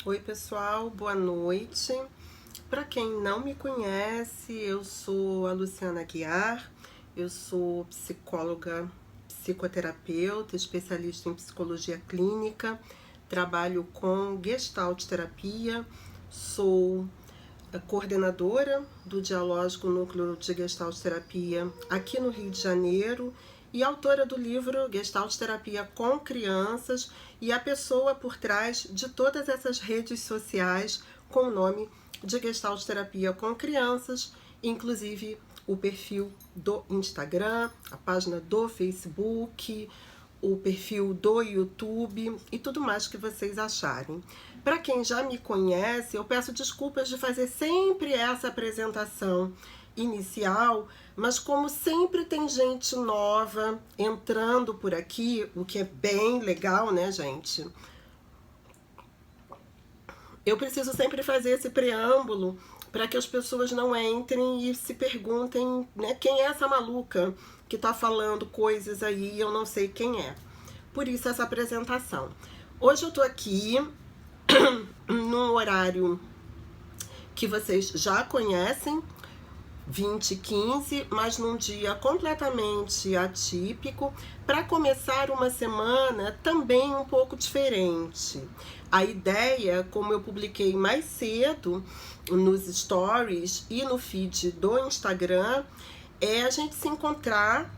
Oi pessoal, boa noite. Para quem não me conhece, eu sou a Luciana Aguiar, eu sou psicóloga, psicoterapeuta, especialista em psicologia clínica, trabalho com Gestalt terapia, sou a coordenadora do Dialógico Núcleo de Gestalt Terapia aqui no Rio de Janeiro e autora do livro Gestalt Terapia com Crianças e a pessoa por trás de todas essas redes sociais com o nome de Gestalt Terapia com Crianças, inclusive o perfil do Instagram, a página do Facebook, o perfil do YouTube e tudo mais que vocês acharem. Para quem já me conhece, eu peço desculpas de fazer sempre essa apresentação inicial, mas como sempre tem gente nova entrando por aqui, o que é bem legal, né, gente? Eu preciso sempre fazer esse preâmbulo para que as pessoas não entrem e se perguntem, né, quem é essa maluca que está falando coisas aí e eu não sei quem é. Por isso essa apresentação. Hoje eu tô aqui num horário que vocês já conhecem, 20h15, mas num dia completamente atípico, para começar uma semana também um pouco diferente. A ideia, como eu publiquei mais cedo nos stories e no feed do Instagram, é a gente se encontrar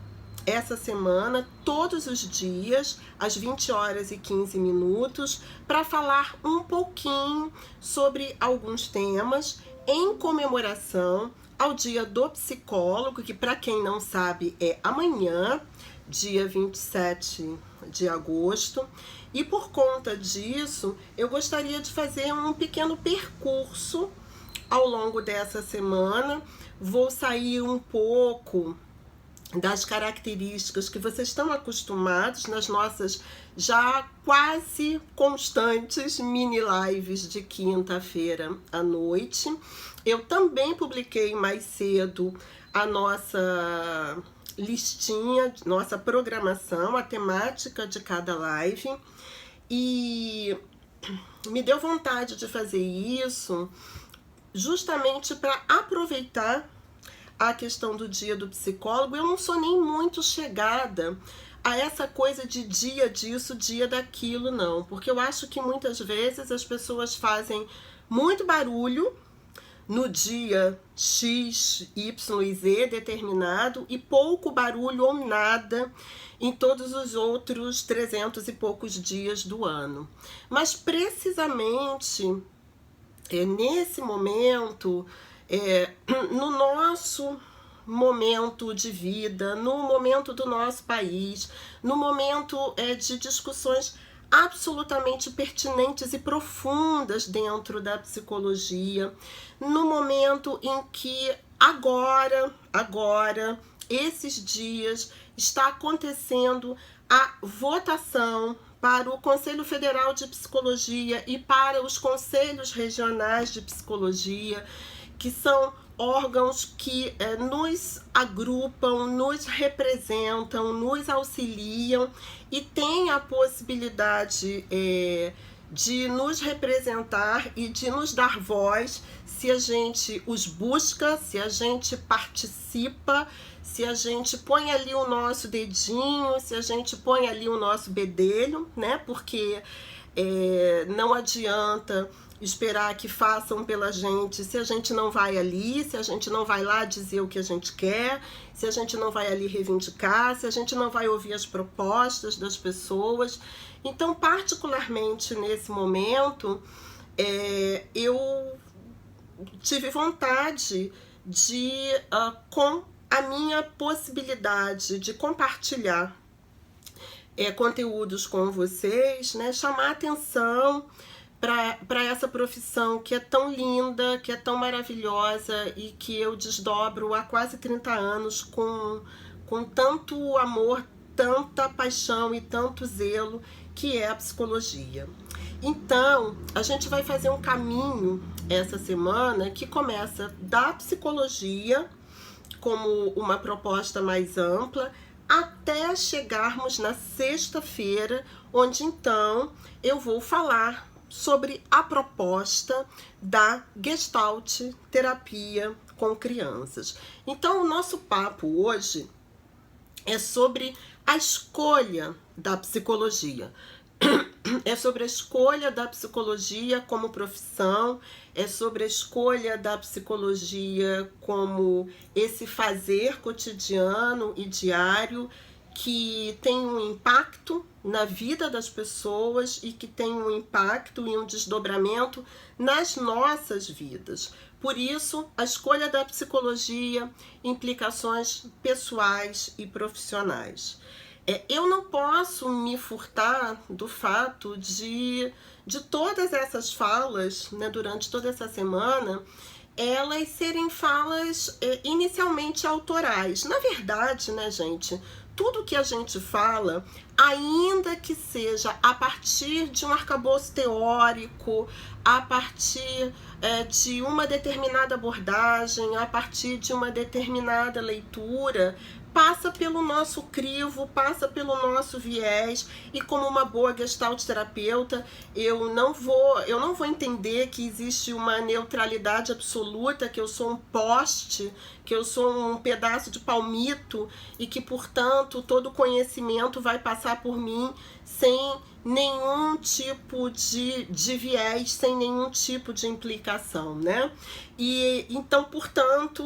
essa semana, todos os dias, às 20h15, para falar um pouquinho sobre alguns temas em comemoração ao Dia do Psicólogo, que para quem não sabe é amanhã, dia 27 de agosto. E por conta disso, eu gostaria de fazer um pequeno percurso ao longo dessa semana. Vou sair um pouco das características que vocês estão acostumados nas nossas já quase constantes mini lives de quinta-feira à noite. Eu também publiquei mais cedo a nossa listinha, nossa programação, a temática de cada live, e me deu vontade de fazer isso justamente para aproveitar a questão do dia do psicólogo. Eu não sou nem muito chegada a essa coisa de dia disso, dia daquilo, não. Porque eu acho que muitas vezes as pessoas fazem muito barulho no dia X, Y e Z determinado e pouco barulho ou nada em todos os outros 300 e poucos dias do ano. Mas precisamente nesse momento, no nosso momento de vida, no momento do nosso país, no momento de discussões absolutamente pertinentes e profundas dentro da psicologia, no momento em que agora, esses dias, está acontecendo a votação para o Conselho Federal de Psicologia e para os Conselhos Regionais de Psicologia, que são órgãos que nos agrupam, nos representam, nos auxiliam e têm a possibilidade de nos representar e de nos dar voz se a gente os busca, se a gente participa, se a gente põe ali o nosso dedinho, se a gente põe ali o nosso bedelho, né? Porque não adianta esperar que façam pela gente se a gente não vai ali, se a gente não vai lá dizer o que a gente quer, se a gente não vai ali reivindicar, se a gente não vai ouvir as propostas das pessoas. Então, particularmente nesse momento, eu tive vontade de, com a minha possibilidade de compartilhar conteúdos com vocês, né, chamar atenção para essa profissão que é tão linda, que é tão maravilhosa e que eu desdobro há quase 30 anos com tanto amor, tanta paixão e tanto zelo, que é a psicologia. Então, a gente vai fazer um caminho essa semana que começa da psicologia como uma proposta mais ampla, até chegarmos na sexta-feira, onde então eu vou falar sobre a proposta da Gestalt terapia com crianças. Então, o nosso papo hoje é sobre a escolha da psicologia. É sobre a escolha da psicologia como profissão, é sobre a escolha da psicologia como esse fazer cotidiano e diário que tem um impacto na vida das pessoas e que tem um impacto e um desdobramento nas nossas vidas. Por isso, a escolha da psicologia, implicações pessoais e profissionais. Eu não posso me furtar do fato de todas essas falas, né, durante toda essa semana, elas serem falas inicialmente autorais. Na verdade, né, gente, tudo que a gente fala, ainda que seja a partir de um arcabouço teórico, a partir de uma determinada abordagem, a partir de uma determinada leitura, passa pelo nosso crivo, passa pelo nosso viés, e como uma boa gestalt terapeuta, eu não vou entender que existe uma neutralidade absoluta, que eu sou um poste, que eu sou um pedaço de palmito e que, portanto, todo conhecimento vai passar por mim sem nenhum tipo de viés, sem nenhum tipo de implicação, né? E então, portanto,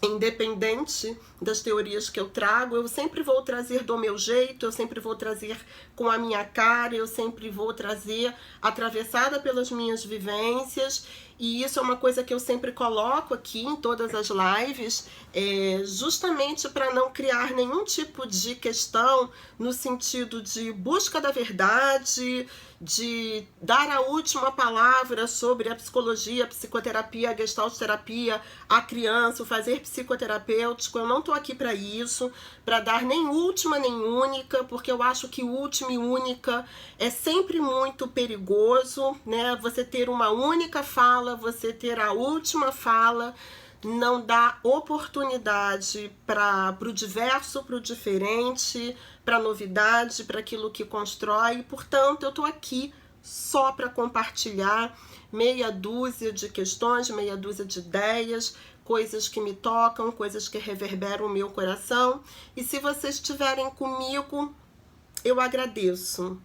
independente das teorias que eu trago, eu sempre vou trazer do meu jeito, eu sempre vou trazer com a minha cara, eu sempre vou trazer atravessada pelas minhas vivências, e isso é uma coisa que eu sempre coloco aqui em todas as lives, justamente para não criar nenhum tipo de questão no sentido de busca da verdade, de dar a última palavra sobre a psicologia, a psicoterapia, a gestalt terapia, a criança, o fazer psicoterapêutico. Eu não estou aqui para isso, para dar nem última nem única, porque eu acho que última e única é sempre muito perigoso, né? Você ter uma única fala, você ter a última fala, não dá oportunidade para o diverso, para o diferente, para a novidade, para aquilo que constrói. Portanto, eu estou aqui só para compartilhar meia dúzia de questões, meia dúzia de ideias, coisas que me tocam, coisas que reverberam o meu coração. E se vocês estiverem comigo, eu agradeço.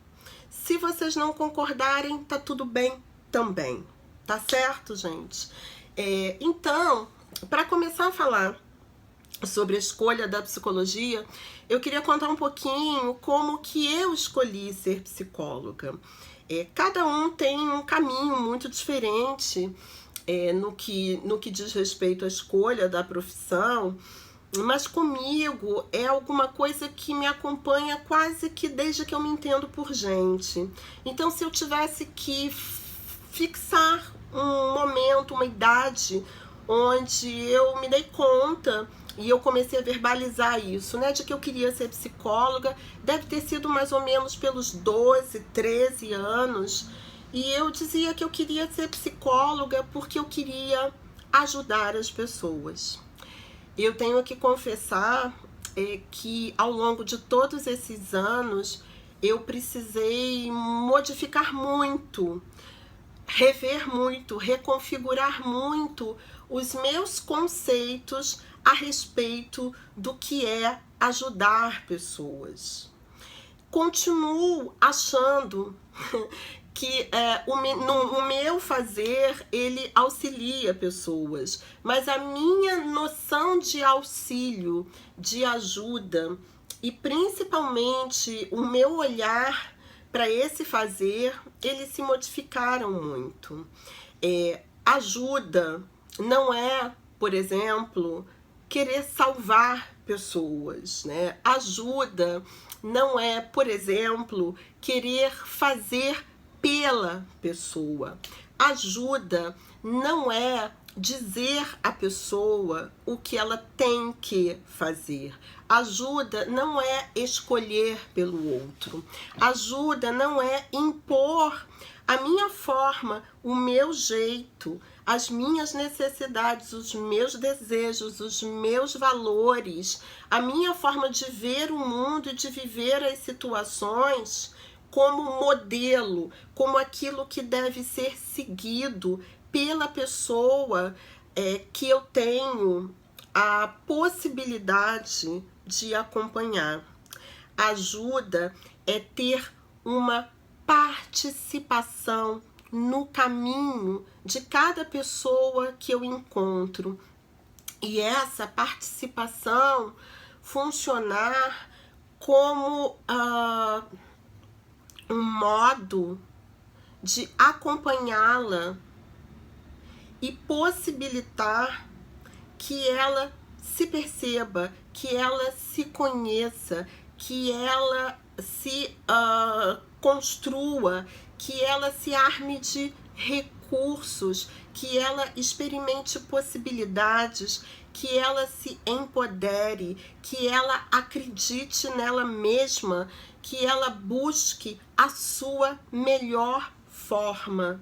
Se vocês não concordarem, tá tudo bem também. Tá certo, gente? Então, para começar a falar sobre a escolha da psicologia, eu queria contar um pouquinho como que eu escolhi ser psicóloga. Cada um tem um caminho muito diferente no que diz respeito à escolha da profissão, mas comigo é alguma coisa que me acompanha quase que desde que eu me entendo por gente. Então, se eu tivesse que fixar um momento, uma idade onde eu me dei conta e eu comecei a verbalizar isso, né, de que eu queria ser psicóloga, deve ter sido mais ou menos pelos 12, 13 anos, e eu dizia que eu queria ser psicóloga porque eu queria ajudar as pessoas. Eu tenho que confessar que ao longo de todos esses anos eu precisei modificar muito, rever muito, reconfigurar muito os meus conceitos a respeito do que é ajudar pessoas. Continuo achando que o meu fazer, ele auxilia pessoas, mas a minha noção de auxílio, de ajuda, e principalmente o meu olhar para esse fazer, eles se modificaram muito. Ajuda não é, por exemplo, querer salvar pessoas, né? Ajuda não é, por exemplo, querer fazer pela pessoa. Ajuda não é dizer à pessoa o que ela tem que fazer. Ajuda não é escolher pelo outro. Ajuda não é impor a minha forma, o meu jeito, as minhas necessidades, os meus desejos, os meus valores, a minha forma de ver o mundo e de viver as situações como modelo, como aquilo que deve ser seguido pela pessoa que eu tenho a possibilidade de acompanhar. Ajuda é ter uma participação no caminho de cada pessoa que eu encontro. E essa participação funcionar como um modo de acompanhá-la e possibilitar que ela se perceba, que ela se conheça, que ela se construa, que ela se arme de recursos, que ela experimente possibilidades, que ela se empodere, que ela acredite nela mesma, que ela busque a sua melhor forma.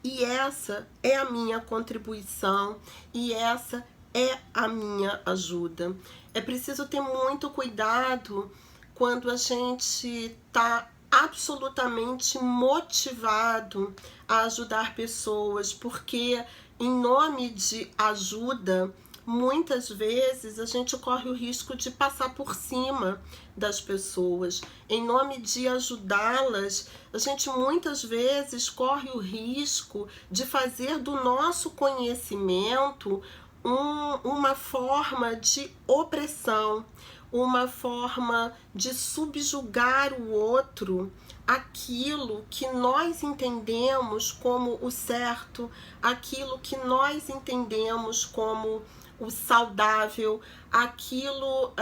E essa é a minha contribuição, e essa é a minha ajuda. É preciso ter muito cuidado quando a gente está absolutamente motivado a ajudar pessoas, porque em nome de ajuda, muitas vezes a gente corre o risco de passar por cima das pessoas. Em nome de ajudá-las, a gente muitas vezes corre o risco de fazer do nosso conhecimento uma forma de opressão, uma forma de subjugar o outro, aquilo que nós entendemos como o certo, aquilo que nós entendemos como o saudável, aquilo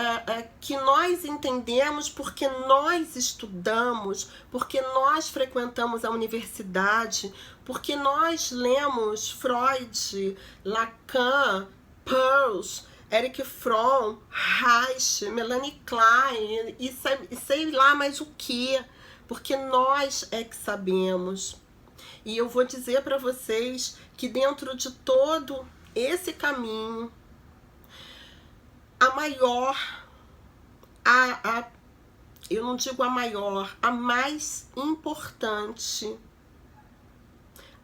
que nós entendemos porque nós estudamos, porque nós frequentamos a universidade, porque nós lemos Freud, Lacan, Peirce, Erich Fromm, Reich, Melanie Klein e sei lá mais o que, porque nós é que sabemos. E eu vou dizer para vocês que dentro de todo esse caminho, a maior, eu não digo a maior, a mais importante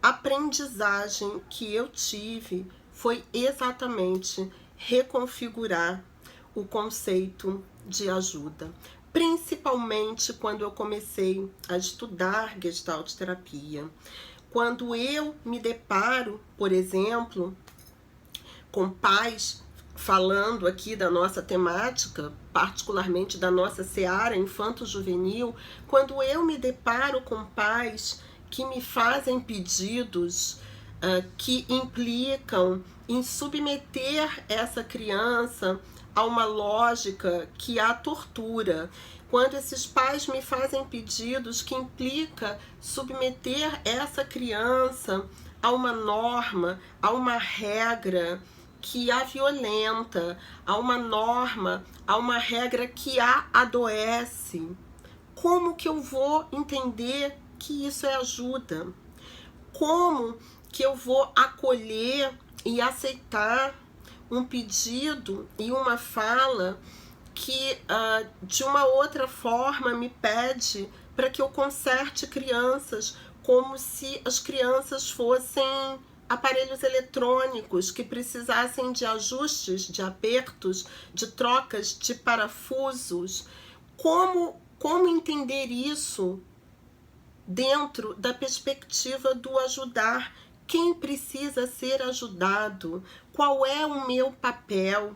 aprendizagem que eu tive foi exatamente reconfigurar o conceito de ajuda. Principalmente quando eu comecei a estudar Gestalt terapia. Quando eu me deparo, por exemplo, com pais falando aqui da nossa temática, particularmente da nossa seara infanto-juvenil, quando eu me deparo com pais que me fazem pedidos que implicam em submeter essa criança a uma lógica que a tortura, quando esses pais me fazem pedidos que implica submeter essa criança a uma norma, a uma regra que a violenta, a uma norma, a uma regra que a adoece, como que eu vou entender que isso é ajuda? Como que eu vou acolher e aceitar um pedido e uma fala que de uma outra forma me pede para que eu conserte crianças, como se as crianças fossem aparelhos eletrônicos que precisassem de ajustes, de apertos, de trocas de parafusos? Como entender isso dentro da perspectiva do ajudar? Quem precisa ser ajudado? Qual é o meu papel?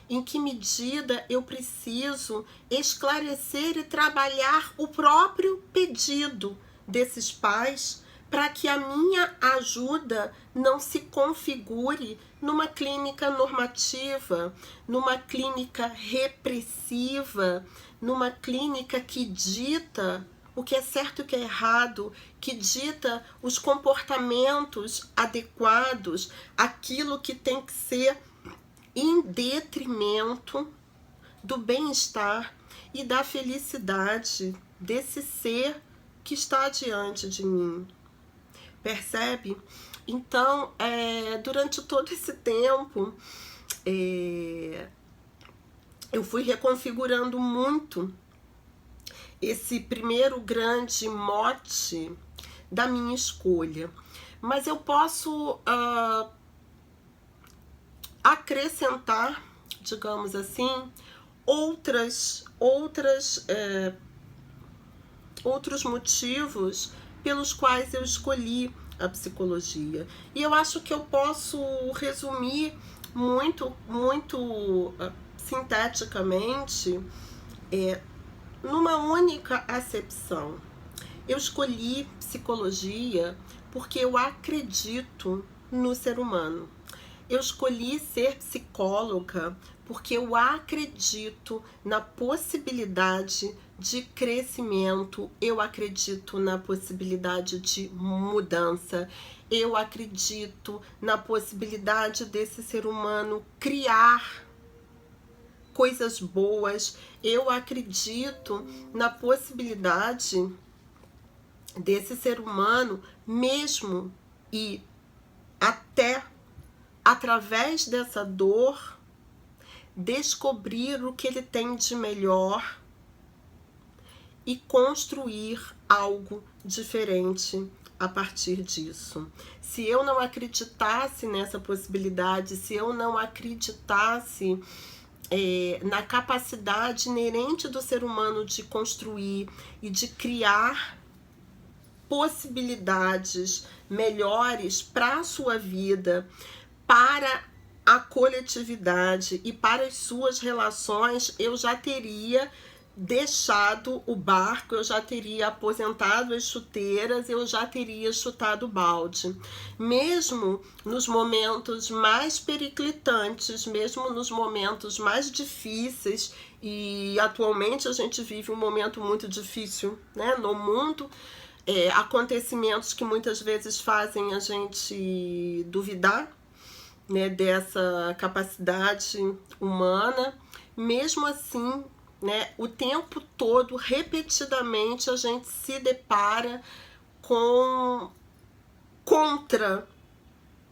Em que medida eu preciso esclarecer e trabalhar o próprio pedido desses pais para que a minha ajuda não se configure numa clínica normativa, numa clínica repressiva, numa clínica que dita o que é certo e o que é errado, que dita os comportamentos adequados, aquilo que tem que ser em detrimento do bem-estar e da felicidade desse ser que está diante de mim. Percebe? Então, durante todo esse tempo, eu fui reconfigurando muito esse primeiro grande mote da minha escolha. Mas eu posso acrescentar, digamos assim, outros motivos pelos quais eu escolhi a psicologia. E eu acho que eu posso resumir muito sinteticamente numa única acepção. Eu escolhi psicologia porque eu acredito no ser humano. Eu escolhi ser psicóloga porque eu acredito na possibilidade de crescimento, eu acredito na possibilidade de mudança, eu acredito na possibilidade desse ser humano criar coisas boas, eu acredito na possibilidade desse ser humano mesmo e até através dessa dor descobrir o que ele tem de melhor e construir algo diferente a partir disso. Se eu não acreditasse nessa possibilidade, se eu não acreditasse na capacidade inerente do ser humano de construir e de criar possibilidades melhores para a sua vida, para a coletividade e para as suas relações, eu já teria deixado o barco, eu já teria aposentado as chuteiras, eu já teria chutado o balde. Mesmo nos momentos mais periclitantes, mesmo nos momentos mais difíceis, e atualmente a gente vive um momento muito difícil, né, no mundo, acontecimentos que muitas vezes fazem a gente duvidar, né, dessa capacidade humana. Mesmo assim, né, o tempo todo, repetidamente, a gente se depara com contra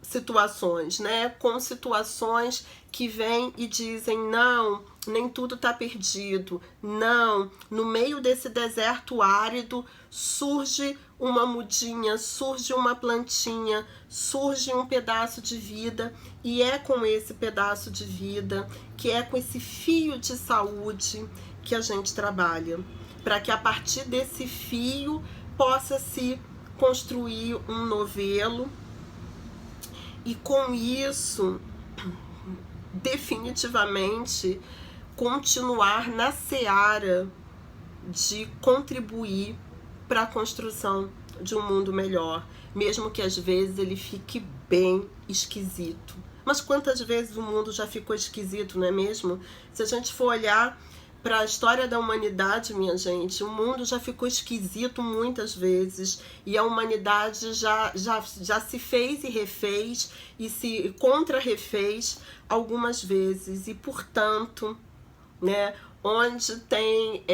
situações, né, com situações que vêm e dizem: não, nem tudo está perdido, não, no meio desse deserto árido surge uma mudinha, surge uma plantinha, surge um pedaço de vida, e é com esse pedaço de vida, que é com esse fio de saúde que a gente trabalha, para que a partir desse fio possa se construir um novelo, e com isso definitivamente continuar na seara de contribuir para a construção de um mundo melhor, mesmo que às vezes ele fique bem esquisito. Mas quantas vezes o mundo já ficou esquisito, não é mesmo? Se a gente for olhar para a história da humanidade, minha gente, o mundo já ficou esquisito muitas vezes, e a humanidade já se fez e refez, e se contra-refez algumas vezes, e portanto, né, onde tem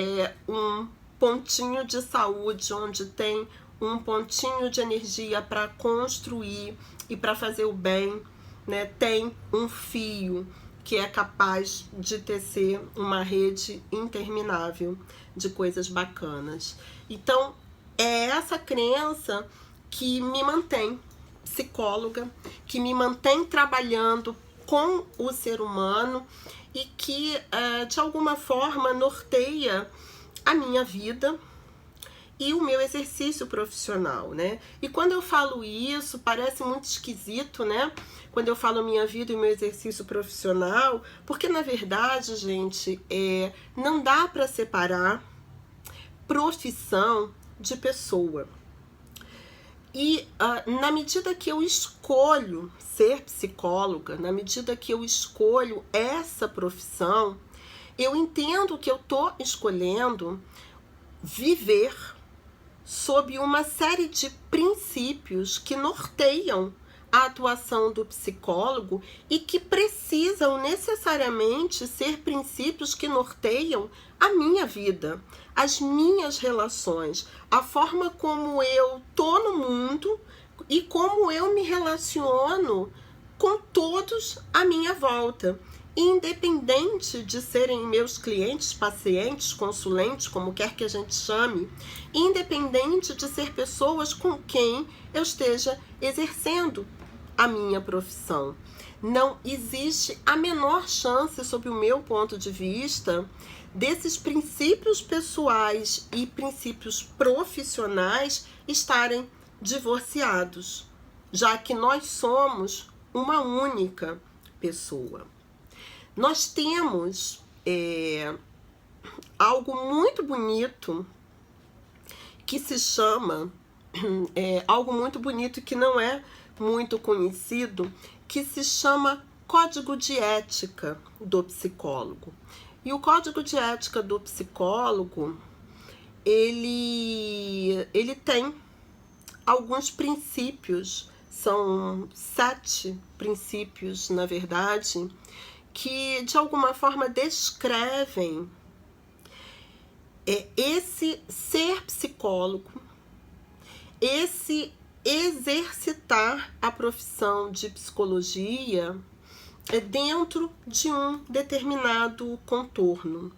um pontinho de saúde, onde tem um pontinho de energia para construir e para fazer o bem, né, tem um fio que é capaz de tecer uma rede interminável de coisas bacanas. Então, é essa crença que me mantém psicóloga, que me mantém trabalhando com o ser humano e que, de alguma forma, norteia a minha vida e o meu exercício profissional, né? E quando eu falo isso, parece muito esquisito, né? Quando eu falo minha vida e meu exercício profissional, porque na verdade, gente, não dá para separar profissão de pessoa. E na medida que eu escolho ser psicóloga, na medida que eu escolho essa profissão, eu entendo que eu tô escolhendo viver sob uma série de princípios que norteiam a atuação do psicólogo e que precisam necessariamente ser princípios que norteiam a minha vida, as minhas relações, a forma como eu tô no mundo e como eu me relaciono com todos à minha volta. independente de serem meus clientes, pacientes, consulentes, como quer que a gente chame, independente de ser pessoas com quem eu esteja exercendo a minha profissão. Não existe a menor chance, sob o meu ponto de vista, desses princípios pessoais e princípios profissionais estarem divorciados, já que nós somos uma única pessoa. Nós temos algo muito bonito que se chama, algo muito bonito que não é muito conhecido, que se chama Código de Ética do Psicólogo. E o Código de Ética do Psicólogo, ele tem alguns princípios, são 7 princípios, na verdade, que de alguma forma descrevem esse ser psicólogo, esse exercitar a profissão de psicologia dentro de um determinado contorno,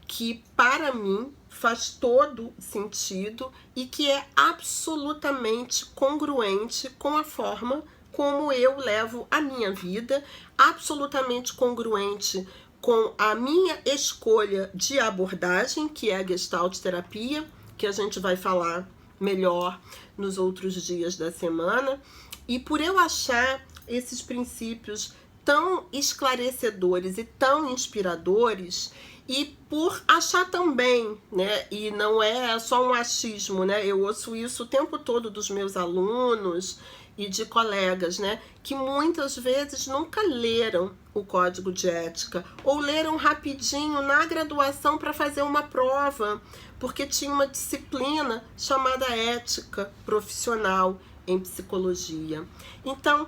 que para mim faz todo sentido e que é absolutamente congruente com a forma como eu levo a minha vida, absolutamente congruente com a minha escolha de abordagem, que é a Gestalt terapia, que a gente vai falar melhor nos outros dias da semana. E por eu achar esses princípios tão esclarecedores e tão inspiradores, e por achar também, né, e não é só um achismo, né, eu ouço isso o tempo todo dos meus alunos e de colegas, né, que muitas vezes nunca leram o Código de Ética, ou leram rapidinho na graduação para fazer uma prova, porque tinha uma disciplina chamada Ética Profissional em Psicologia. Então,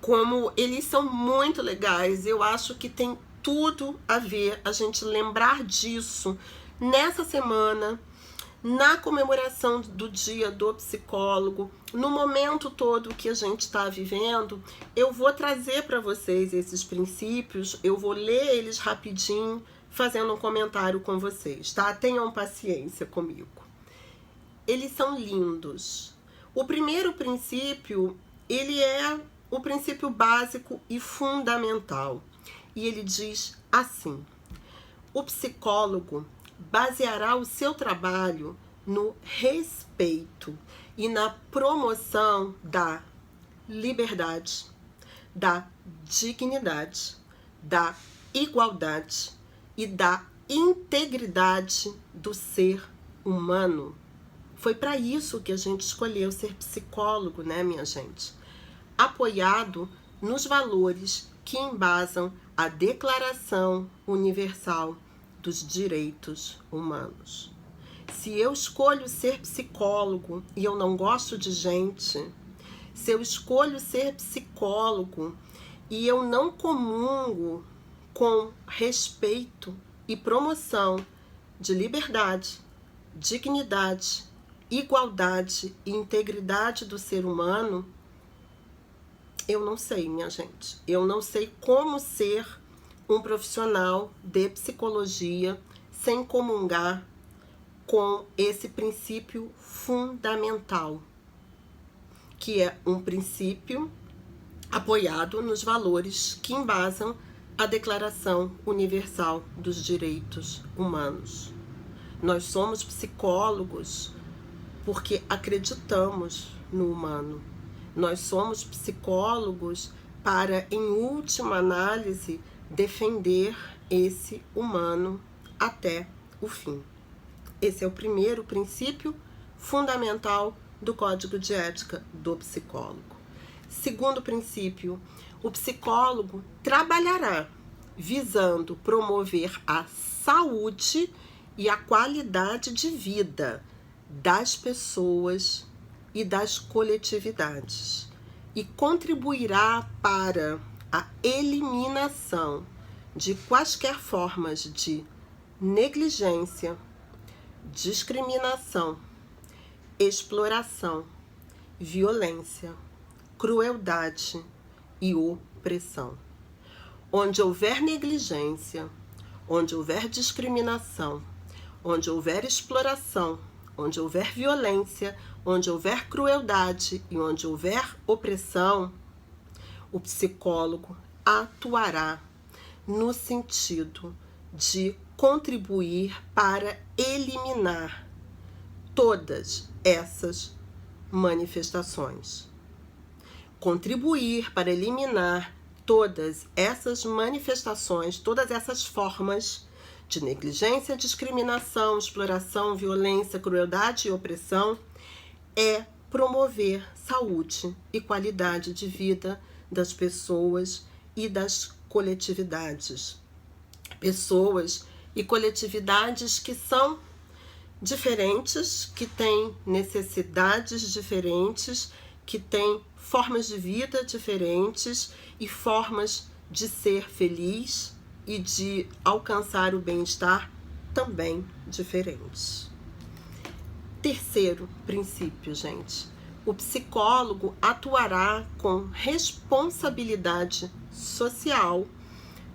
como eles são muito legais, eu acho que tem tudo a ver a gente lembrar disso nessa semana, na comemoração do Dia do Psicólogo, no momento todo que a gente está vivendo. Eu vou trazer para vocês esses princípios, eu vou ler eles rapidinho, fazendo um comentário com vocês, tá? Tenham paciência comigo. Eles são lindos. O primeiro princípio, ele é o princípio básico e fundamental. E ele diz assim: o psicólogo baseará o seu trabalho no respeito e na promoção da liberdade, da dignidade, da igualdade e da integridade do ser humano. Foi para isso que a gente escolheu ser psicólogo, né, minha gente? Apoiado nos valores que embasam a Declaração Universal dos Direitos Humanos. Se eu escolho ser psicólogo e eu não gosto de gente, se eu escolho ser psicólogo e eu não comungo com respeito e promoção de liberdade, dignidade, igualdade e integridade do ser humano, eu não sei, minha gente. Eu não sei como ser um profissional de psicologia sem comungar com esse princípio fundamental, que é um princípio apoiado nos valores que embasam a Declaração Universal dos Direitos Humanos. Nós somos psicólogos porque acreditamos no humano. Nós somos psicólogos para, em última análise, defender esse humano até o fim. Esse é o primeiro princípio fundamental do Código de Ética do Psicólogo. Segundo princípio, o psicólogo trabalhará visando promover a saúde e a qualidade de vida das pessoas e das coletividades, e contribuirá para a eliminação de quaisquer formas de negligência, discriminação, exploração, violência, crueldade e opressão. Onde houver negligência, onde houver discriminação, onde houver exploração, onde houver violência, onde houver crueldade e onde houver opressão, o psicólogo atuará no sentido de contribuir para eliminar todas essas manifestações. Contribuir para eliminar todas essas manifestações, todas essas formas de negligência, discriminação, exploração, violência, crueldade e opressão é promover saúde e qualidade de vida das pessoas e das coletividades. Pessoas e coletividades que são diferentes, que têm necessidades diferentes, que têm formas de vida diferentes e formas de ser feliz e de alcançar o bem-estar também diferentes. Terceiro princípio, gente. O psicólogo atuará com responsabilidade social,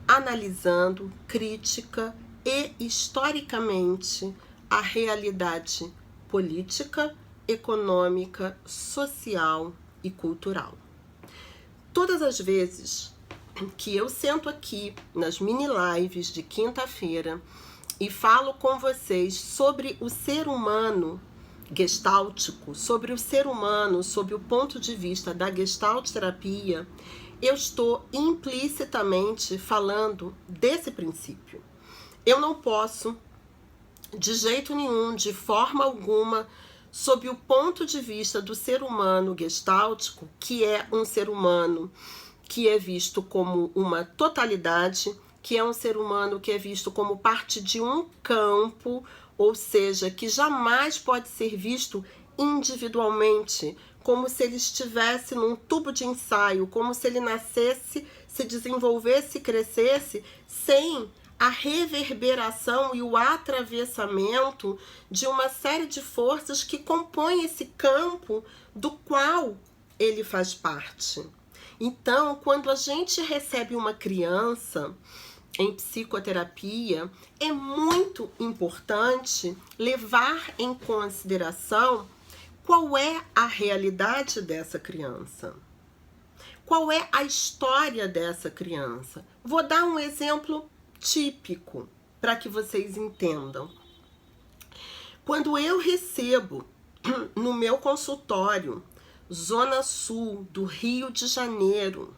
analisando crítica e historicamente a realidade política, econômica, social e cultural. Todas as vezes que eu sento aqui nas mini lives de quinta-feira e falo com vocês sobre o ser humano gestáltico, sobre o ser humano, sob o ponto de vista da gestalt terapia, eu estou implicitamente falando desse princípio. Eu não posso, de jeito nenhum, de forma alguma, sob o ponto de vista do ser humano gestáltico, que é um ser humano que é visto como uma totalidade, que é um ser humano que é visto como parte de um campo, ou seja, que jamais pode ser visto individualmente, como se ele estivesse num tubo de ensaio, como se ele nascesse, se desenvolvesse e crescesse sem a reverberação e o atravessamento de uma série de forças que compõem esse campo do qual ele faz parte. Então, quando a gente recebe uma criança em psicoterapia, é muito importante levar em consideração qual é a realidade dessa criança. Qual é a história dessa criança? Vou dar um exemplo típico para que vocês entendam. Quando eu recebo no meu consultório, Zona Sul do Rio de Janeiro,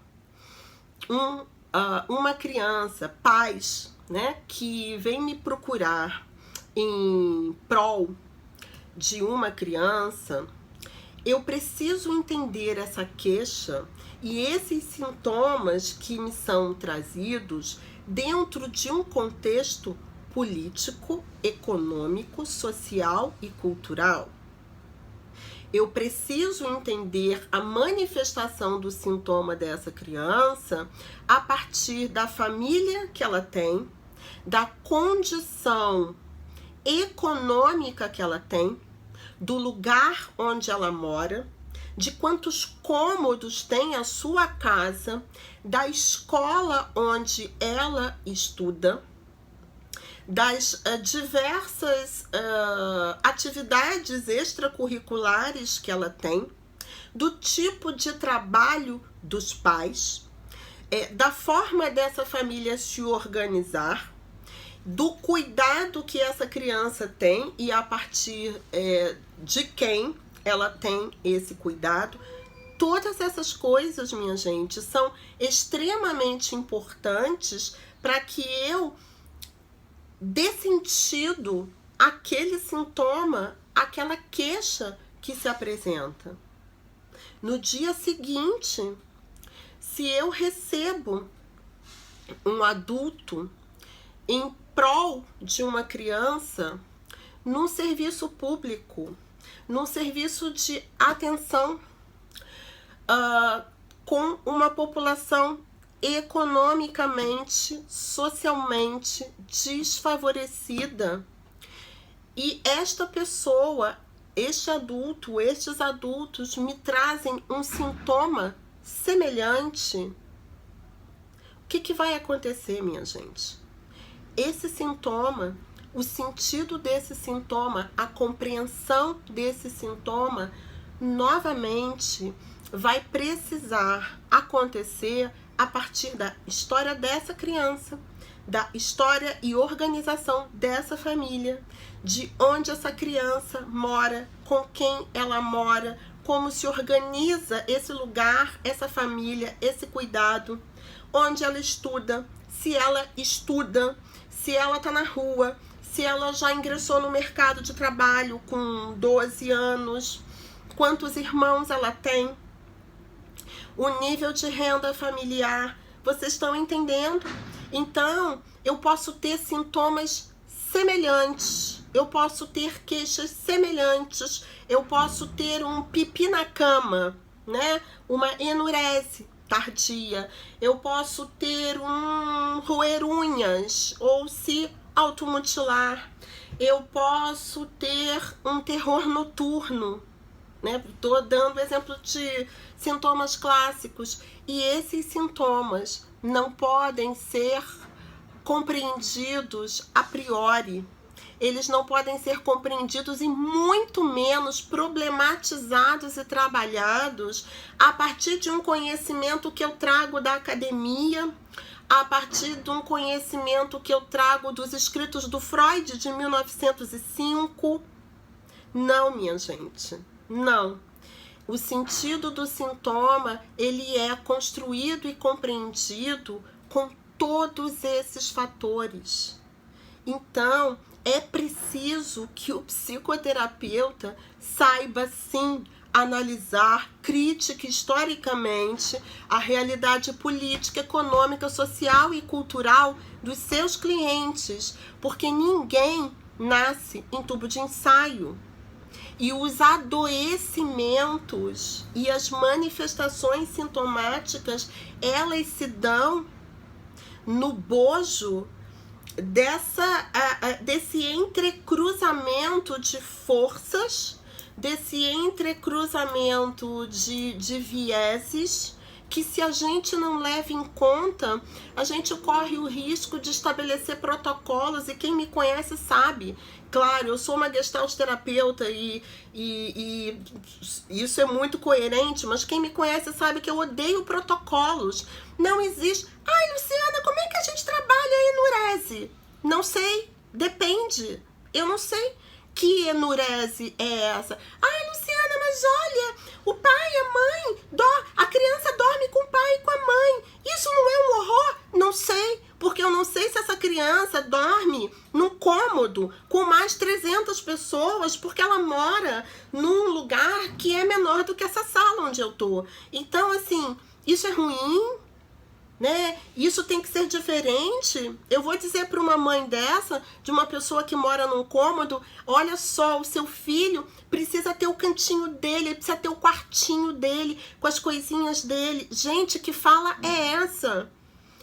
uma criança, pais, né, que vem me procurar em prol de uma criança, eu preciso entender essa queixa e esses sintomas que me são trazidos dentro de um contexto político, econômico, social e cultural. Eu preciso entender a manifestação do sintoma dessa criança a partir da família que ela tem, da condição econômica que ela tem, do lugar onde ela mora, de quantos cômodos tem a sua casa, da escola onde ela estuda, das diversas atividades extracurriculares que ela tem, do tipo de trabalho dos pais, da forma dessa família se organizar, do cuidado que essa criança tem e a partir de quem ela tem esse cuidado. Todas essas coisas, minha gente, são extremamente importantes para que eu dê sentido àquele sintoma, àquela queixa que se apresenta. No dia seguinte, se eu recebo um adulto em prol de uma criança num serviço público, num serviço de atenção com uma população economicamente, socialmente desfavorecida, e esta pessoa, este adulto, estes adultos me trazem um sintoma semelhante, o que vai acontecer, minha gente? Esse sintoma, o sentido desse sintoma, a compreensão desse sintoma, novamente vai precisar acontecer a partir da história dessa criança, da história e organização dessa família, de onde essa criança mora, com quem ela mora, como se organiza esse lugar, essa família, esse cuidado, onde ela estuda, se ela estuda, se ela está na rua, se ela já ingressou no mercado de trabalho com 12 anos, quantos irmãos ela tem, o nível de renda familiar, vocês estão entendendo? Então, eu posso ter sintomas semelhantes, eu posso ter queixas semelhantes, eu posso ter um pipi na cama, né? Uma enurese tardia, eu posso ter um roer unhas ou se automutilar, eu posso ter um terror noturno, né? Tô dando exemplo de sintomas clássicos, e esses sintomas não podem ser compreendidos a priori. Eles não podem ser compreendidos e muito menos problematizados e trabalhados a partir de um conhecimento que eu trago da academia, a partir de um conhecimento que eu trago dos escritos do Freud de 1905. Não, minha gente, não. O sentido do sintoma, ele é construído e compreendido com todos esses fatores. Então, é preciso que o psicoterapeuta saiba, sim, analisar crítica historicamente a realidade política, econômica, social e cultural dos seus clientes, porque ninguém nasce em tubo de ensaio. E os adoecimentos e as manifestações sintomáticas, elas se dão no bojo desse entrecruzamento de forças, desse entrecruzamento de vieses, que se a gente não leva em conta, a gente corre o risco de estabelecer protocolos, e quem me conhece sabe. Claro, eu sou uma gestalt terapeuta e isso é muito coerente, mas quem me conhece sabe que eu odeio protocolos. Não existe. Ai, Luciana, como é que a gente trabalha a enurese? Não sei, depende. Eu não sei que enurese é essa. Ai, Luciana, mas olha, o pai e a mãe, a criança dorme com o pai e com a mãe. Isso não é um horror? Não sei, porque eu não sei se essa criança dorme num cômodo com mais 300 pessoas, porque ela mora num lugar que é menor do que essa sala onde eu tô. Então, assim, isso é ruim, né? Isso tem que ser diferente. Eu vou dizer para uma mãe dessa, de uma pessoa que mora num cômodo, olha só, o seu filho precisa ter o cantinho dele, precisa ter o quartinho dele, com as coisinhas dele. Gente, que fala é essa?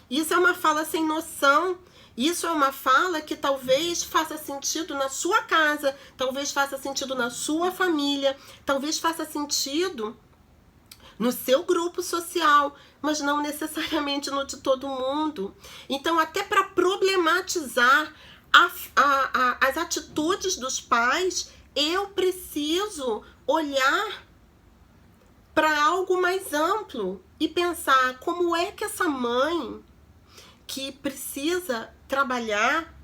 Isso é uma fala sem noção. Isso é uma fala que talvez faça sentido na sua casa, talvez faça sentido na sua família, talvez faça sentido no seu grupo social, mas não necessariamente no de todo mundo. Então, até para problematizar as atitudes dos pais, eu preciso olhar para algo mais amplo e pensar como é que essa mãe, que precisa trabalhar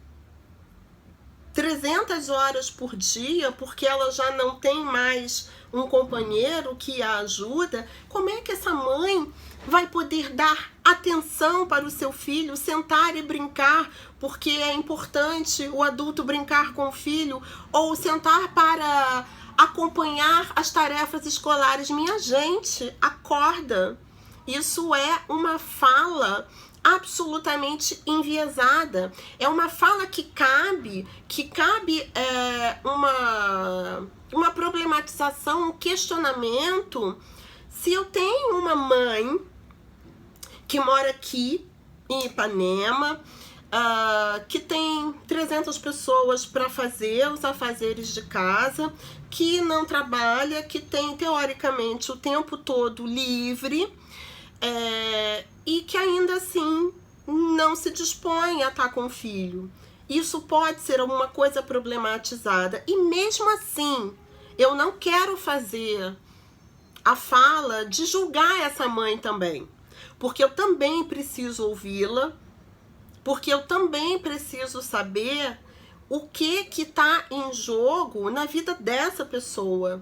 300 horas por dia, porque ela já não tem mais um companheiro que a ajuda, como é que essa mãe vai poder dar atenção para o seu filho, sentar e brincar, porque é importante o adulto brincar com o filho, ou sentar para acompanhar as tarefas escolares? Minha gente, acorda! Isso é uma fala absolutamente enviesada. É uma fala que cabe uma problematização, um questionamento. Se eu tenho uma mãe que mora aqui em Ipanema, que tem 300 pessoas para fazer os afazeres de casa, que não trabalha, que tem teoricamente o tempo todo livre, e que ainda assim não se dispõe a estar com o filho. Isso pode ser alguma coisa problematizada. E mesmo assim, eu não quero fazer a fala de julgar essa mãe também. Porque eu também preciso ouvi-la, porque eu também preciso saber o que está em jogo na vida dessa pessoa.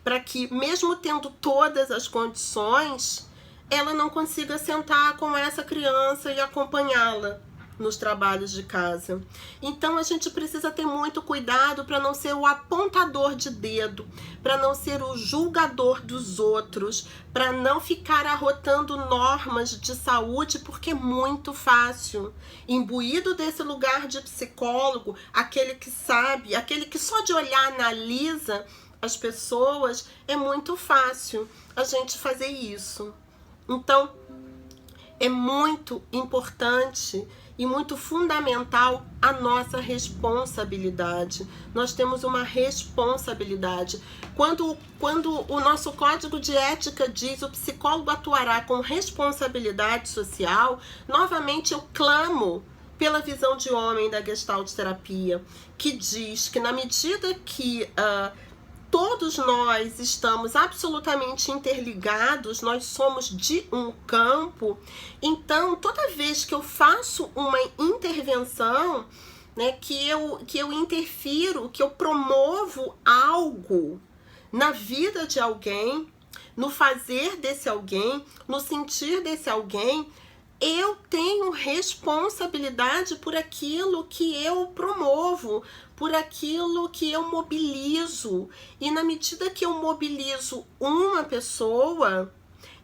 Para que, mesmo tendo todas as condições, ela não consiga sentar com essa criança e acompanhá-la nos trabalhos de casa. Então a gente precisa ter muito cuidado para não ser o apontador de dedo, para não ser o julgador dos outros, para não ficar arrotando normas de saúde, porque é muito fácil. Imbuído desse lugar de psicólogo, aquele que sabe, aquele que só de olhar analisa as pessoas, é muito fácil a gente fazer isso. Então, é muito importante e muito fundamental a nossa responsabilidade. Nós temos uma responsabilidade. Quando o nosso código de ética diz o psicólogo atuará com responsabilidade social, novamente eu clamo pela visão de homem da Gestalt terapia, que diz que na medida que todos nós estamos absolutamente interligados, nós somos de um campo. Então, toda vez que eu faço uma intervenção, né, que eu interfiro, que eu promovo algo na vida de alguém, no fazer desse alguém, no sentir desse alguém, eu tenho responsabilidade por aquilo que eu promovo, por aquilo que eu mobilizo. E na medida que eu mobilizo uma pessoa,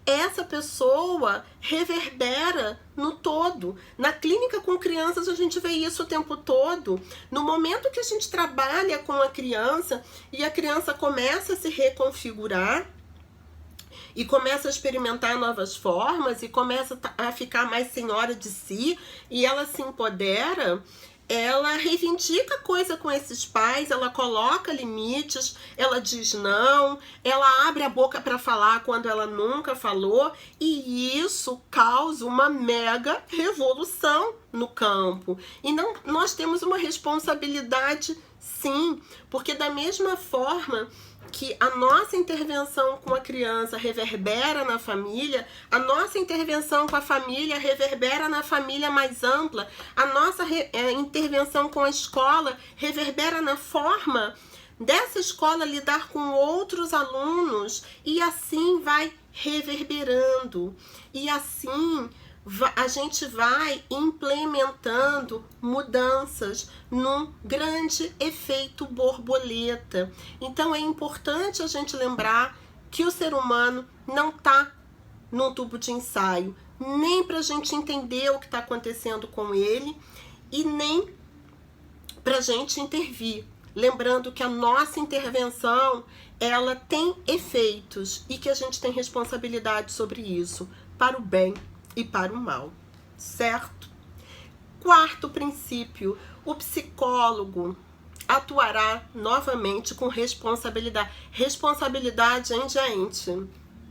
essa pessoa reverbera no todo. Na clínica com crianças a gente vê isso o tempo todo. No momento que a gente trabalha com a criança e a criança começa a se reconfigurar, e começa a experimentar novas formas, e começa a ficar mais senhora de si, e ela se empodera, ela reivindica coisa com esses pais, ela coloca limites, ela diz não, ela abre a boca para falar quando ela nunca falou, e isso causa uma mega revolução no campo. E não, nós temos uma responsabilidade, sim, porque da mesma forma que a nossa intervenção com a criança reverbera na família, a nossa intervenção com a família reverbera na família mais ampla, a nossa intervenção com a escola reverbera na forma dessa escola lidar com outros alunos, e assim vai reverberando, e assim a gente vai implementando mudanças num grande efeito borboleta. Então é importante a gente lembrar que o ser humano não está num tubo de ensaio, nem para a gente entender o que está acontecendo com ele e nem para a gente intervir. Lembrando que a nossa intervenção, ela tem efeitos e que a gente tem responsabilidade sobre isso, para o bem e para o mal, certo? Quarto princípio, o psicólogo atuará novamente com responsabilidade. Responsabilidade, hein, gente?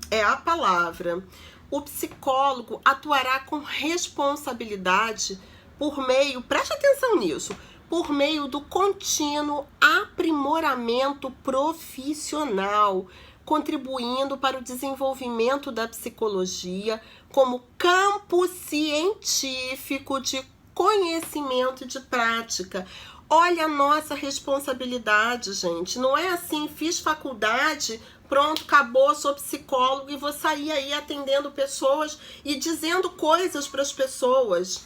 É a palavra. O psicólogo atuará com responsabilidade por meio, preste atenção nisso, por meio do contínuo aprimoramento profissional, contribuindo para o desenvolvimento da psicologia como campo científico de conhecimento e de prática. Olha a nossa responsabilidade, gente. Não é assim, fiz faculdade, pronto, acabou, sou psicólogo e vou sair aí atendendo pessoas e dizendo coisas para as pessoas.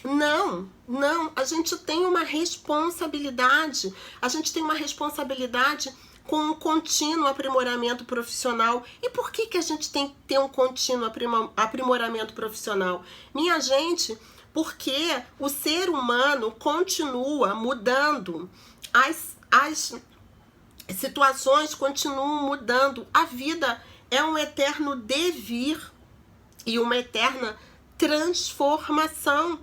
Não, a gente tem uma responsabilidade. A gente tem uma responsabilidade com um contínuo aprimoramento profissional. E por que a gente tem que ter um contínuo aprimoramento profissional? Minha gente, porque o ser humano continua mudando, as situações continuam mudando, a vida é um eterno devir e uma eterna transformação.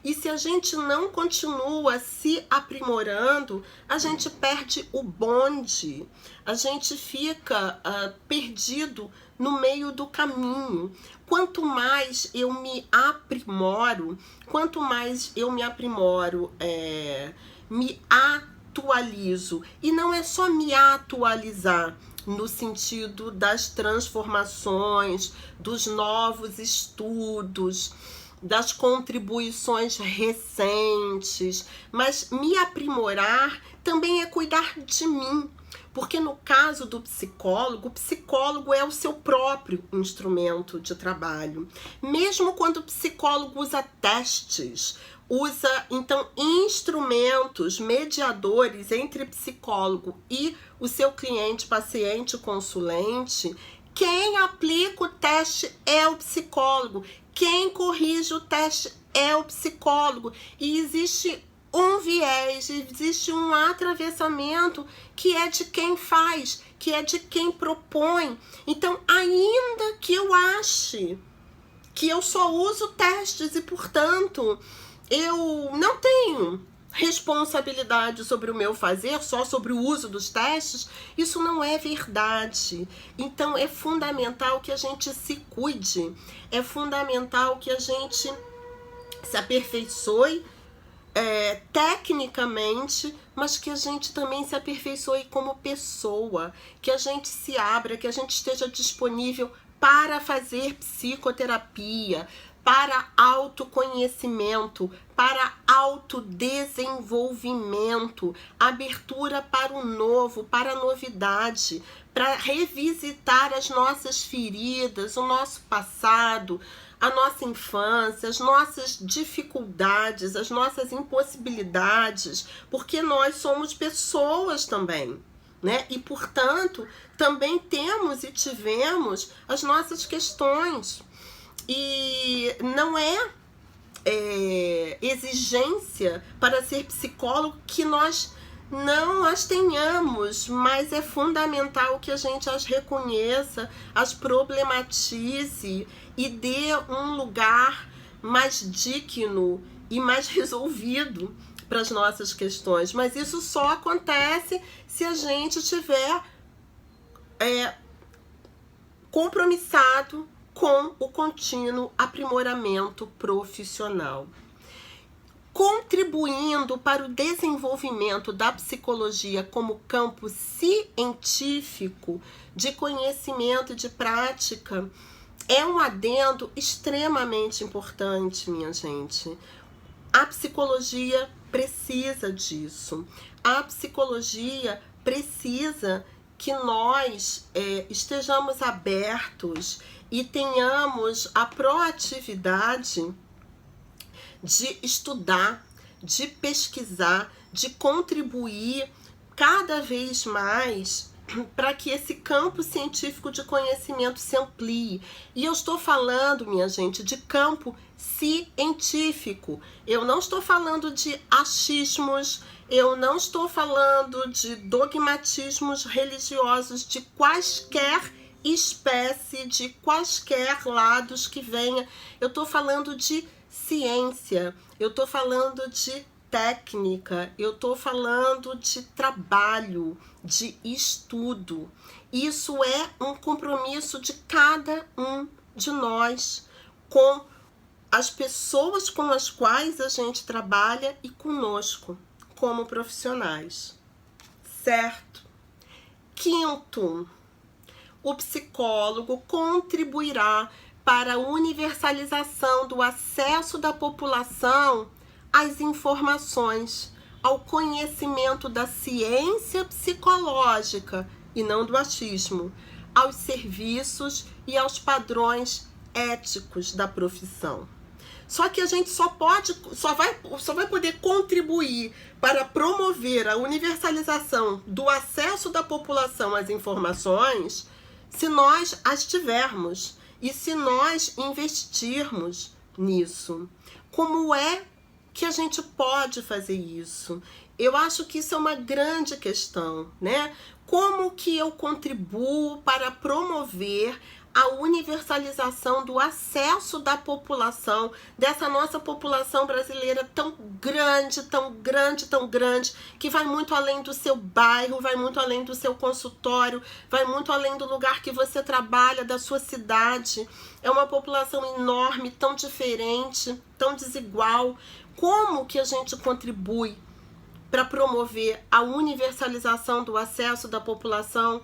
E se a gente não continua se aprimorando, a gente perde o bonde, a gente fica perdido no meio do caminho. Quanto mais eu me aprimoro, me atualizo. E não é só me atualizar no sentido das transformações, dos novos estudos, das contribuições recentes, mas me aprimorar também é cuidar de mim. Porque no caso do psicólogo, o psicólogo é o seu próprio instrumento de trabalho. Mesmo quando o psicólogo usa testes, usa então instrumentos mediadores entre psicólogo e o seu cliente, paciente, consulente, quem aplica o teste é o psicólogo, quem corrige o teste é o psicólogo. E existe um viés, existe um atravessamento que é de quem faz, que é de quem propõe. Então, ainda que eu ache que eu só uso testes e, portanto, eu não tenho responsabilidade sobre o meu fazer, só sobre o uso dos testes, isso não é verdade. Então, é fundamental que a gente se cuide, é fundamental que a gente se aperfeiçoe tecnicamente, mas que a gente também se aperfeiçoe como pessoa, que a gente se abra, que a gente esteja disponível para fazer psicoterapia, para autoconhecimento, para autodesenvolvimento, abertura para o novo, para a novidade, para revisitar as nossas feridas, o nosso passado, a nossa infância, as nossas dificuldades, as nossas impossibilidades, porque nós somos pessoas também, né? E, portanto, também temos e tivemos as nossas questões. E não é exigência para ser psicólogo que nós não as tenhamos, mas é fundamental que a gente as reconheça, as problematize e dê um lugar mais digno e mais resolvido para as nossas questões. Mas isso só acontece se a gente estiver compromissado com o contínuo aprimoramento profissional. Contribuindo para o desenvolvimento da psicologia como campo científico de conhecimento e de prática, é um adendo extremamente importante, minha gente. A psicologia precisa disso. A psicologia precisa que nós estejamos abertos e tenhamos a proatividade de estudar, de pesquisar, de contribuir cada vez mais para que esse campo científico de conhecimento se amplie. E eu estou falando, minha gente, de campo científico. Eu não estou falando de achismos, eu não estou falando de dogmatismos religiosos de quaisquer espécie, de quaisquer lados que venha. Eu estou falando de ciência, eu estou falando de técnica, eu estou falando de trabalho, de estudo. Isso é um compromisso de cada um de nós com as pessoas com as quais a gente trabalha e conosco, como profissionais. Certo? Quinto, o psicólogo contribuirá para a universalização do acesso da população às informações, ao conhecimento da ciência psicológica e não do achismo, aos serviços e aos padrões éticos da profissão. Só que a gente só vai poder contribuir para promover a universalização do acesso da população às informações se nós as tivermos e se nós investirmos nisso. Como é que a gente pode fazer isso? Eu acho que isso é uma grande questão, né? Como que eu contribuo para promover a universalização do acesso da população, dessa nossa população brasileira tão grande, tão grande, tão grande, que vai muito além do seu bairro, vai muito além do seu consultório, vai muito além do lugar que você trabalha, da sua cidade. É uma população enorme, tão diferente, tão desigual. Como que a gente contribui para promover a universalização do acesso da população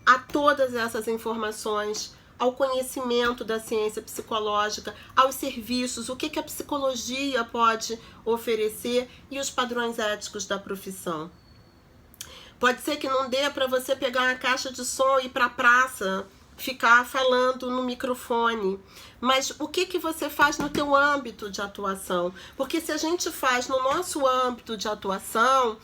a todas essas informações, ao conhecimento da ciência psicológica, aos serviços, o que a psicologia pode oferecer e os padrões éticos da profissão? Pode ser que não dê para você pegar uma caixa de som e ir para a praça, ficar falando no microfone, mas o que você faz no teu âmbito de atuação? Porque se a gente faz no nosso âmbito de atuação,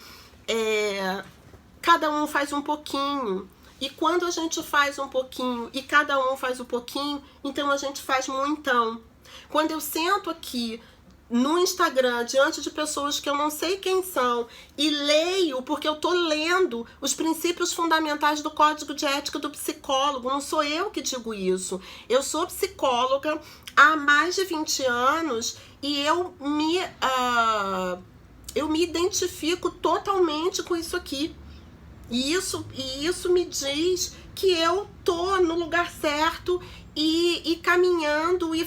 cada um faz um pouquinho. E quando a gente faz um pouquinho e cada um faz um pouquinho, então a gente faz muitão. Quando eu sento aqui no Instagram, diante de pessoas que eu não sei quem são, e leio, porque eu tô lendo os princípios fundamentais do Código de Ética do Psicólogo, não sou eu que digo isso. Eu sou psicóloga há mais de 20 anos e eu me identifico totalmente com isso aqui. E isso me diz que eu tô no lugar certo e caminhando e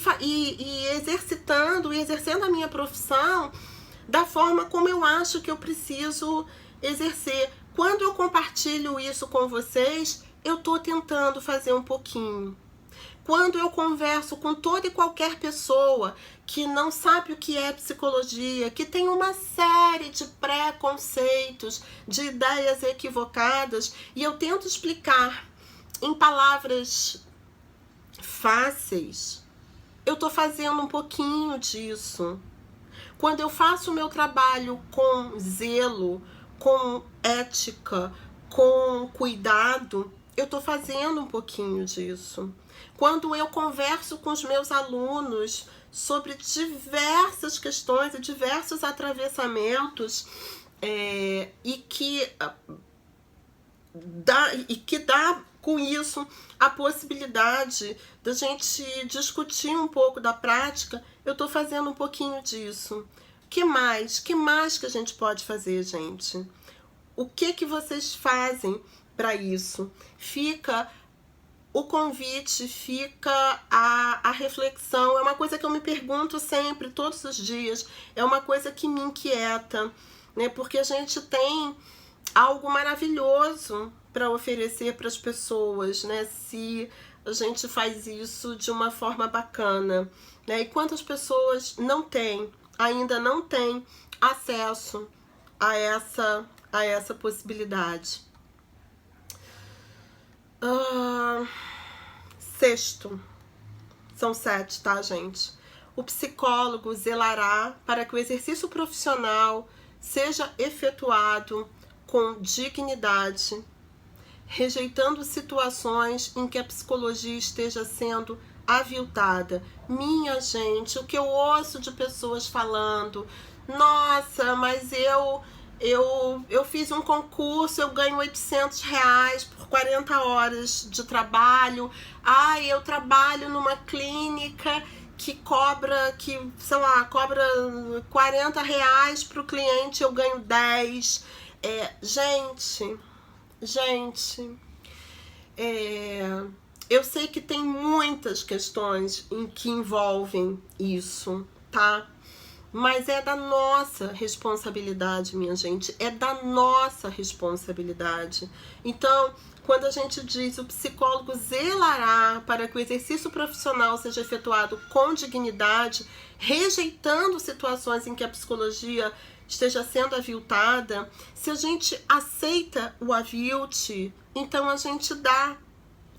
exercitando e exercendo a minha profissão da forma como eu acho que eu preciso exercer. Quando eu compartilho isso com vocês, eu tô tentando fazer um pouquinho. Quando eu converso com toda e qualquer pessoa que não sabe o que é psicologia, que tem uma série de preconceitos, de ideias equivocadas, e eu tento explicar em palavras fáceis, eu estou fazendo um pouquinho disso. Quando eu faço o meu trabalho com zelo, com ética, com cuidado, eu estou fazendo um pouquinho disso. Quando eu converso com os meus alunos sobre diversas questões e diversos atravessamentos e que dá com isso a possibilidade da gente discutir um pouco da prática, eu estou fazendo um pouquinho disso. Que mais? Que mais que a gente pode fazer, gente? O que vocês fazem para isso? Fica o convite, fica a reflexão. É uma coisa que eu me pergunto sempre, todos os dias. É uma coisa que me inquieta, né? Porque a gente tem algo maravilhoso para oferecer para as pessoas, né? Se a gente faz isso de uma forma bacana, né? E quantas pessoas ainda não têm acesso a essa possibilidade? Sexto, são 7, tá, gente? O psicólogo zelará para que o exercício profissional seja efetuado com dignidade, rejeitando situações em que a psicologia esteja sendo aviltada. Minha gente, o que eu ouço de pessoas falando, nossa, mas eu fiz um concurso, eu ganho R$800 por 40 horas de trabalho. Eu trabalho numa clínica que cobra R$40 para o cliente, eu ganho 10. Gente, eu sei que tem muitas questões que envolvem isso, tá? Mas é da nossa responsabilidade, minha gente, é da nossa responsabilidade. Então, quando a gente diz o psicólogo zelará para que o exercício profissional seja efetuado com dignidade, rejeitando situações em que a psicologia esteja sendo aviltada, se a gente aceita o avilte, então a gente dá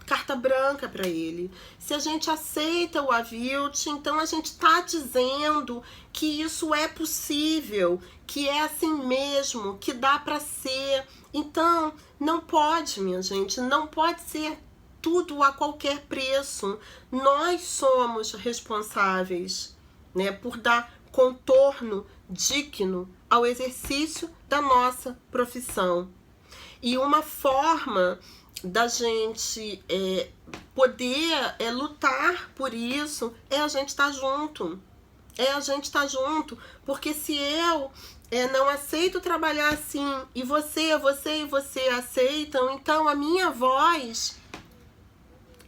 carta branca para ele. Se a gente aceita o avilte, então a gente está dizendo que isso é possível, que é assim mesmo, que dá para ser. Então, não pode, minha gente, não pode ser tudo a qualquer preço. Nós somos responsáveis, né, por dar contorno digno ao exercício da nossa profissão. E uma forma da gente poder lutar por isso é a gente estar junto. É a gente estar junto, porque se eu não aceito trabalhar assim, e você e você aceitam, então a minha voz,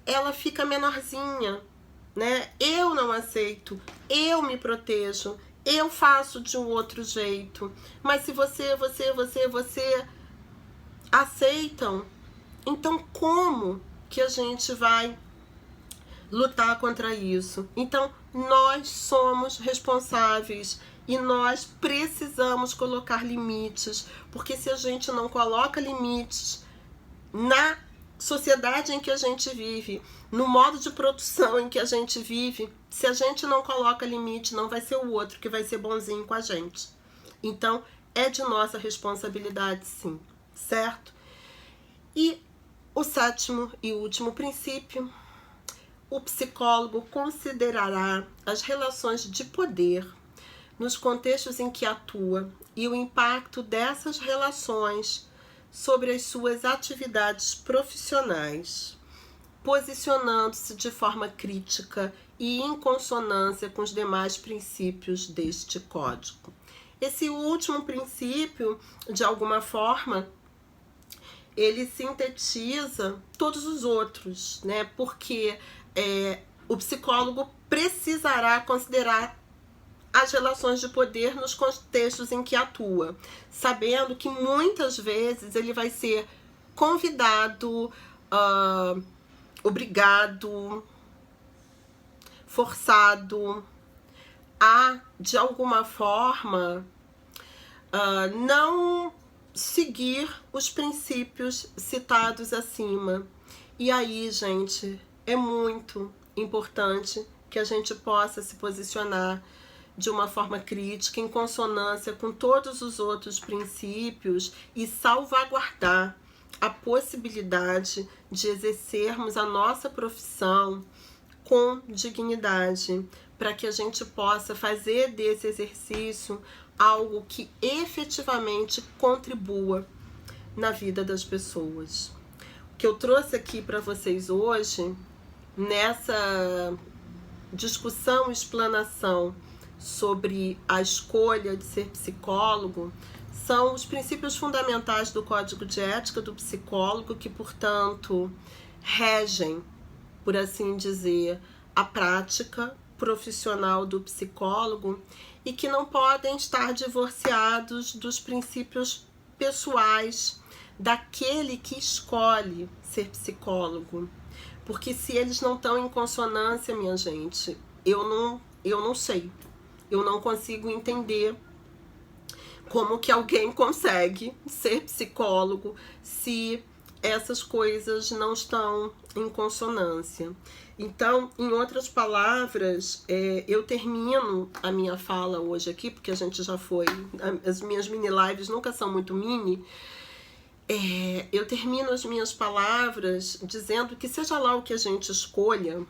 ela fica menorzinha, né? Eu não aceito, eu me protejo, eu faço de um outro jeito. Mas se você aceitam, então como que a gente vai lutar contra isso? Então nós somos responsáveis e nós precisamos colocar limites, porque se a gente não coloca limites na sociedade em que a gente vive, no modo de produção em que a gente vive, se a gente não coloca limite, não vai ser o outro que vai ser bonzinho com a gente. Então é de nossa responsabilidade, sim, certo? E o sétimo e último princípio: o psicólogo considerará as relações de poder nos contextos em que atua e o impacto dessas relações sobre as suas atividades profissionais, posicionando-se de forma crítica e em consonância com os demais princípios deste código. Esse último princípio, de alguma forma, ele sintetiza todos os outros, né? Porque o psicólogo precisará considerar as relações de poder nos contextos em que atua, sabendo que muitas vezes ele vai ser convidado, obrigado, forçado a, de alguma forma, não seguir os princípios citados acima. E aí, gente, é muito importante que a gente possa se posicionar de uma forma crítica, em consonância com todos os outros princípios e salvaguardar a possibilidade de exercermos a nossa profissão com dignidade, para que a gente possa fazer desse exercício algo que efetivamente contribua na vida das pessoas. O que eu trouxe aqui para vocês hoje, nessa discussão e explanação sobre a escolha de ser psicólogo, são os princípios fundamentais do Código de Ética do Psicólogo, que, portanto, regem, por assim dizer, a prática profissional do psicólogo e que não podem estar divorciados dos princípios pessoais daquele que escolhe ser psicólogo. Porque se eles não estão em consonância, minha gente, eu não sei. Eu não consigo entender como que alguém consegue ser psicólogo se essas coisas não estão em consonância. Então, em outras palavras, eu termino a minha fala hoje aqui, porque a gente já foi, as minhas mini lives nunca são muito mini, eu termino as minhas palavras dizendo que seja lá o que a gente escolha,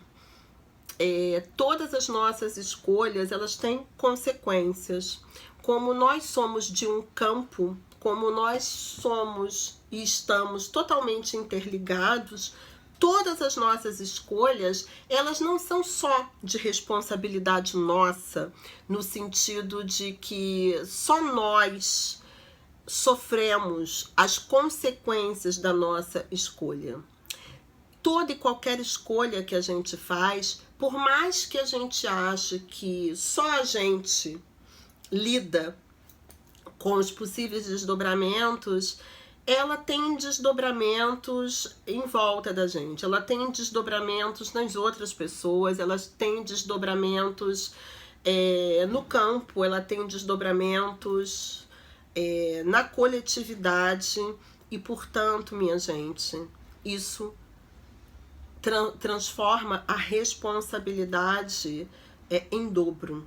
todas as nossas escolhas, elas têm consequências. Como nós somos de um campo, como nós somos e estamos totalmente interligados, todas as nossas escolhas, elas não são só de responsabilidade nossa, no sentido de que só nós sofremos as consequências da nossa escolha. Toda e qualquer escolha que a gente faz, por mais que a gente ache que só a gente lida com os possíveis desdobramentos, ela tem desdobramentos em volta da gente, ela tem desdobramentos nas outras pessoas, ela tem desdobramentos no campo, ela tem desdobramentos na coletividade e, portanto, minha gente, isso transforma a responsabilidade em dobro,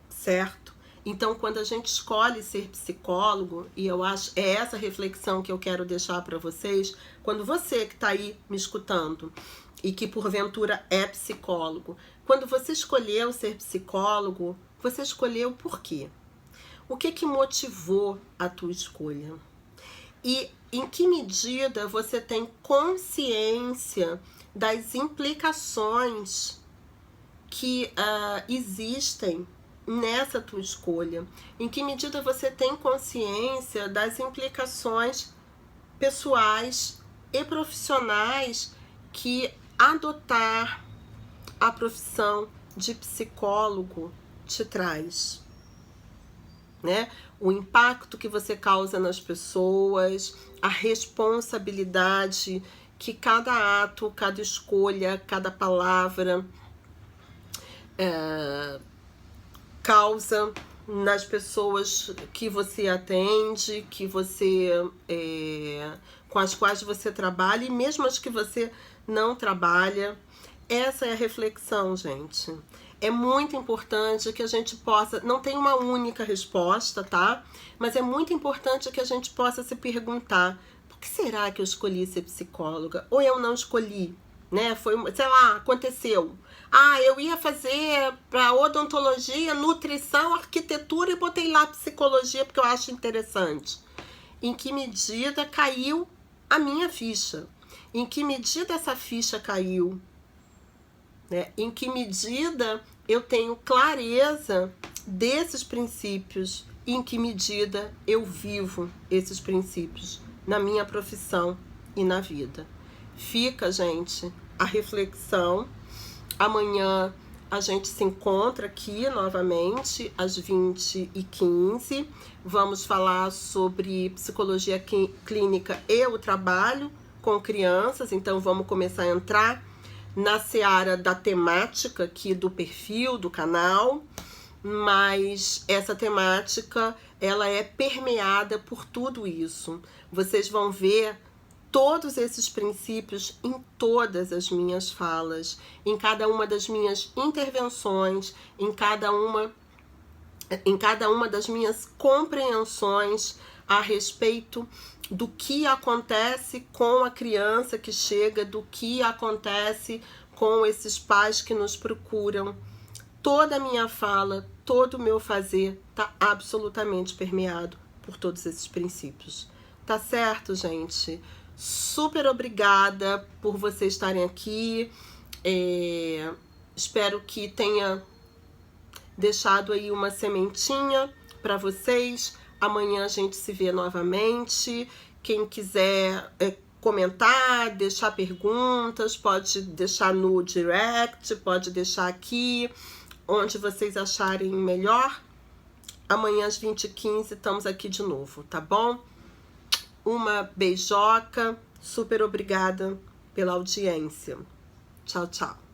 certo? Então, quando a gente escolhe ser psicólogo, e eu acho essa reflexão que eu quero deixar para vocês, quando você que está aí me escutando e que porventura é psicólogo, quando você escolheu ser psicólogo, você escolheu por quê? O que motivou a tua escolha? E em que medida você tem consciência das implicações que existem nessa tua escolha? Em que medida você tem consciência das implicações pessoais e profissionais que adotar a profissão de psicólogo te traz, né? O impacto que você causa nas pessoas, a responsabilidade que cada ato, cada escolha, cada palavra causa nas pessoas que você atende, que você com as quais você trabalha e mesmo as que você não trabalha. Essa é a reflexão, gente. É muito importante que a gente possa, não tem uma única resposta, tá? Mas é muito importante que a gente possa se perguntar: por que será que eu escolhi ser psicóloga? Ou eu não escolhi, né? Foi, sei lá, aconteceu. Eu ia fazer para odontologia, nutrição, arquitetura e botei lá psicologia porque eu acho interessante. Em que medida caiu a minha ficha? Em que medida essa ficha caiu? Né? Em que medida eu tenho clareza desses princípios? Em que medida eu vivo esses princípios na minha profissão e na vida? Fica, gente, a reflexão. Amanhã a gente se encontra aqui novamente às 20h15. Vamos falar sobre psicologia clínica e o trabalho com crianças. Então vamos começar a entrar na seara da temática aqui do perfil, do canal, mas essa temática ela é permeada por tudo isso. Vocês vão ver todos esses princípios em todas as minhas falas, em cada uma das minhas intervenções, em cada uma das minhas compreensões a respeito do que acontece com a criança que chega, do que acontece com esses pais que nos procuram. Toda a minha fala, todo o meu fazer está absolutamente permeado por todos esses princípios. Tá certo, gente? Super obrigada por vocês estarem aqui. Espero que tenha deixado aí uma sementinha para vocês. Amanhã a gente se vê novamente. Quem quiser comentar, deixar perguntas, pode deixar no direct, pode deixar aqui, onde vocês acharem melhor. Amanhã às 20h15 estamos aqui de novo, tá bom? Uma beijoca, super obrigada pela audiência. Tchau, tchau.